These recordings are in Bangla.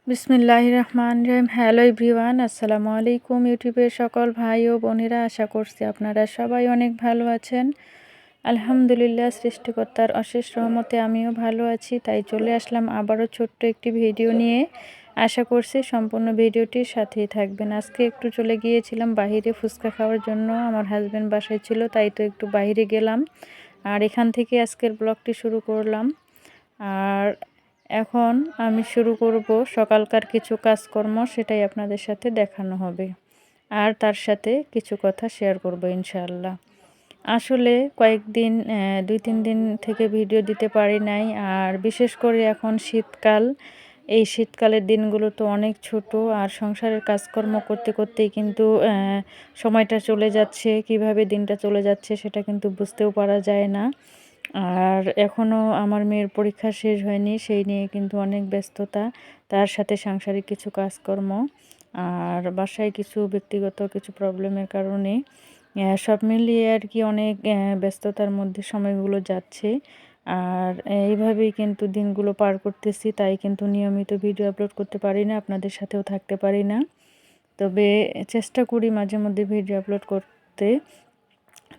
বিসমিল্লাহির রহমানির রহিম। হ্যালো এভরিওয়ান, আসসালামু আলাইকুম। ইউটিউবের সকল ভাই ও বোনেরা, আশা করছি আপনারা সবাই অনেক ভালো আছেন। আলহামদুলিল্লাহ, সৃষ্টিকর্তার অশেষ রহমতে আমিও ভালো আছি। তাই চলে আসলাম আবারও ছোট্ট একটি ভিডিও নিয়ে। আশা করছি সম্পূর্ণ ভিডিওটির সাথেই থাকবেন। আজকে একটু চলে গিয়েছিলাম বাহিরে ফুচকা খাওয়ার জন্য। আমার হাজব্যান্ড বাসায় ছিল, তাই তো একটু বাইরে গেলাম, আর এখান থেকে আজকের ব্লগটি শুরু করলাম। আর এখন আমি শুরু করব সকালকার কিছু কাজকর্ম, সেটাই আপনাদের সাথে দেখানো হবে, আর তার সাথে কিছু কথা শেয়ার করব ইনশাআল্লাহ। আসলে কয়েকদিন 2-3 দিন থেকে ভিডিও দিতে পারি নাই, আর বিশেষ করে এখন শীতকাল। এই শীতকালের দিনগুলো তো অনেক ছোট, আর সংসারের কাজকর্ম করতে করতেই কিন্তু সময়টা চলে যাচ্ছে। কিভাবে দিনটা চলে যাচ্ছে সেটা কিন্তু বুঝতেও পারা যায় না। আর এখনও আমার মেয়ের পরীক্ষা শেষ হয়নি, সেই নিয়ে কিন্তু অনেক ব্যস্ততা। তার সাথে সাংসারিক কিছু কাজকর্ম, আর বাসায় কিছু ব্যক্তিগত কিছু প্রবলেমের কারণে সব মিলিয়ে আর কি অনেক ব্যস্ততার মধ্যে সময়গুলো যাচ্ছে। আর এইভাবেই কিন্তু দিনগুলো পার করতেছি, তাই কিন্তু নিয়মিত ভিডিও আপলোড করতে পারি না, আপনাদের সাথেও থাকতে পারি না। তবে চেষ্টা করি মাঝে মধ্যে ভিডিও আপলোড করতে।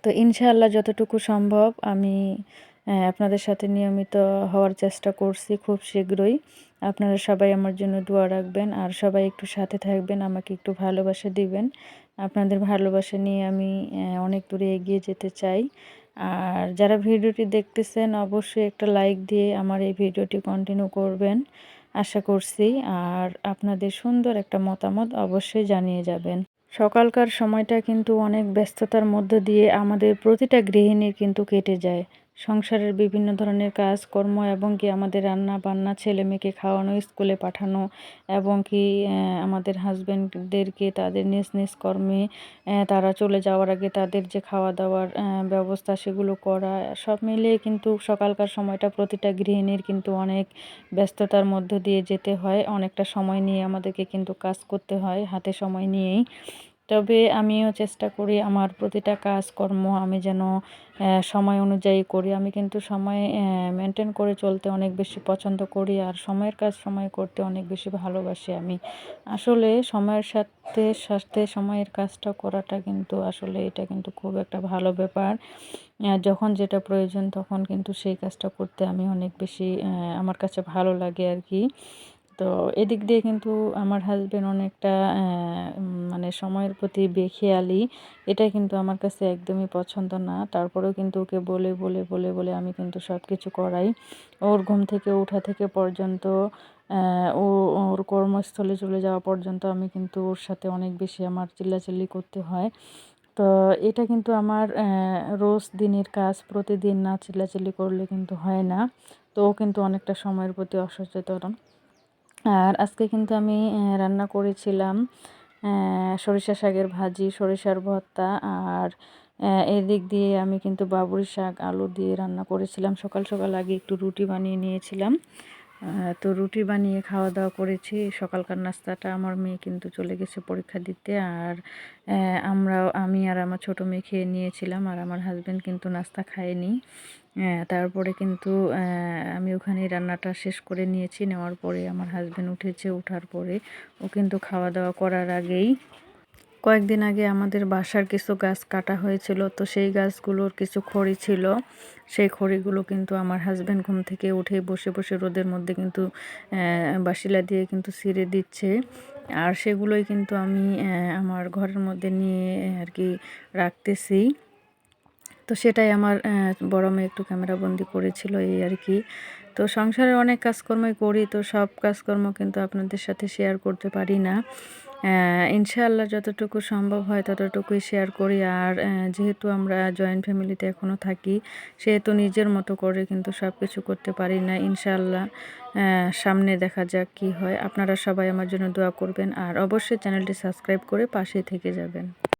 তো ইনশাআল্লাহ যতটুকু সম্ভব আমি আপনাদের সাথে নিয়মিত হওয়ার চেষ্টা করছি খুব শীঘ্রই। আপনারা সবাই আমার জন্য দোয়া রাখবেন, আর সবাই একটু সাথে থাকবেন, আমাকে একটু ভালোবাসা দিবেন। আপনাদের ভালোবাসা নিয়ে আমি অনেক দূরে এগিয়ে যেতে চাই। আর যারা ভিডিওটি দেখতেছেন অবশ্যই একটা লাইক দিয়ে আমার এই ভিডিওটি কন্টিনিউ করবেন আশা করছি, আর আপনাদের সুন্দর একটা মতামত অবশ্যই জানিয়ে যাবেন। সকালকার সময়টা কিন্তু অনেক ব্যস্ততার মধ্য দিয়ে আমাদের প্রতিটা গৃহিণীর কিন্তু কেটে যায়। সংসারের বিভিন্ন ধরনের কাজকর্ম, এবং কি আমাদের রান্না বান্না, ছেলে মেয়েকে খাওয়ানো, স্কুলে পাঠানো, এবং কি আমাদের হাজব্যান্ডদেরকে তাদের নিজ নিজ কর্মে তারা চলে যাওয়ার আগে তাদের যে খাওয়া দাওয়ার ব্যবস্থা সেগুলো করা, সব মিলিয়ে কিন্তু সকালকার সময়টা প্রতিটা গৃহিণীর কিন্তু অনেক ব্যস্ততার মধ্য দিয়ে যেতে হয়। অনেকটা সময় নিয়ে আমাদেরকে কিন্তু কাজ করতে হয়, হাতে সময় নিয়েই। তবে আমিও চেষ্টা করি আমার প্রতিটা কাজকর্ম আমি যেন সময় অনুযায়ী করি। আমি কিন্তু সময় মেনটেন করে চলতে অনেক বেশি পছন্দ করি, আর সময়ের কাজ সময় করতে অনেক বেশি ভালোবাসি আমি। আসলে সময়ের সাথে সাথে সময়ের কাজটা করাটা কিন্তু আসলে এটা কিন্তু খুব একটা ভালো ব্যাপার। যখন যেটা প্রয়োজন তখন কিন্তু সেই কাজটা করতে আমি অনেক বেশি আমার কাছে ভালো লাগে আর কি। তো এদিক দিয়ে কিন্তু আমার হাজবেন্ড অনেকটা মানে সময়ের প্রতি বেখেয়ালি। এটা কিন্তু আমার কাছে একদমই পছন্দ না। তারপরেও কিন্তু ওকে বলে বলে বলে বলে আমি কিন্তু সব কিছু করাই। ওর ঘুম থেকে ওঠা থেকে পর্যন্ত ও ওর কর্মস্থলে চলে যাওয়া পর্যন্ত আমি কিন্তু ওর সাথে অনেক বেশি আমার চিল্লাচিল্লি করতে হয়। তো এটা কিন্তু আমার রোজ দিনের কাজ, প্রতিদিন না চিল্লাচিল্লি করলে কিন্তু হয় না। তো ও কিন্তু অনেকটা সময়ের প্রতি অসচেতন। আর আজকে কিন্তু আমি রান্না করেছিলাম সরিষা শাকের ভাজি, সরিষার ভর্তা, আর এদিক দিয়ে আমি কিন্তু বাবুরি শাক আলু দিয়ে রান্না করেছিলাম। সকাল সকাল আগে একটু রুটি বানিয়ে নিয়েছিলাম। তো রুটি বানিয়ে খাওয়া দাওয়া করেছি। সকালকার নাস্তাটা আমার মেয়ে কিন্তু চলে গেছে পরীক্ষা দিতে, আর আমি আর আমার ছোটো মেয়ে খেয়ে নিয়েছিলাম, আর আমার হাজব্যান্ড কিন্তু নাস্তা খায়নি। তারপরে কিন্তু আমি ওখানে রান্নাটা শেষ করে নিয়েছি। নেওয়ার পরে আমার হাজব্যান্ড উঠেছে, ওঠার পরে ও কিন্তু খাওয়া দাওয়া করার আগেই কয়েকদিন আগে আমাদের বাসার কিছু গাছ কাটা হয়েছিল, তো সেই গাছগুলোর কিছু খড়ি ছিল। সেই খড়িগুলো কিন্তু আমার হাজব্যান্ড ঘুম থেকে উঠে বসে বসে রোদের মধ্যে কিন্তু বাসিলা দিয়ে কিন্তু ছিঁড়ে দিচ্ছে, আর সেগুলোই কিন্তু আমি আমার ঘরের মধ্যে নিয়ে আর কি রাখতেছি। তো সেটাই আমার বড় মেয়ে একটু ক্যামেরাবন্দি করেছিল, এই আর কি। তো সংসারের অনেক কাজকর্মই করি, তো সব কাজকর্ম কিন্তু আপনাদের সাথে শেয়ার করতে পারি না। ইনশাআল্লাহ যতটুকু সম্ভব হয় ততটুকুই শেয়ার করি। আর যেহেতু আমরা জয়েন্ট ফ্যামিলিতে এখনও থাকি, সেহেতু নিজের মতো করে কিন্তু সব কিছু করতে পারি না। ইনশাআল্লাহ সামনে দেখা যাক কি হয়। আপনারা সবাই আমার জন্য দোয়া করবেন, আর অবশ্যই চ্যানেলটি সাবস্ক্রাইব করে পাশেই থেকে যাবেন।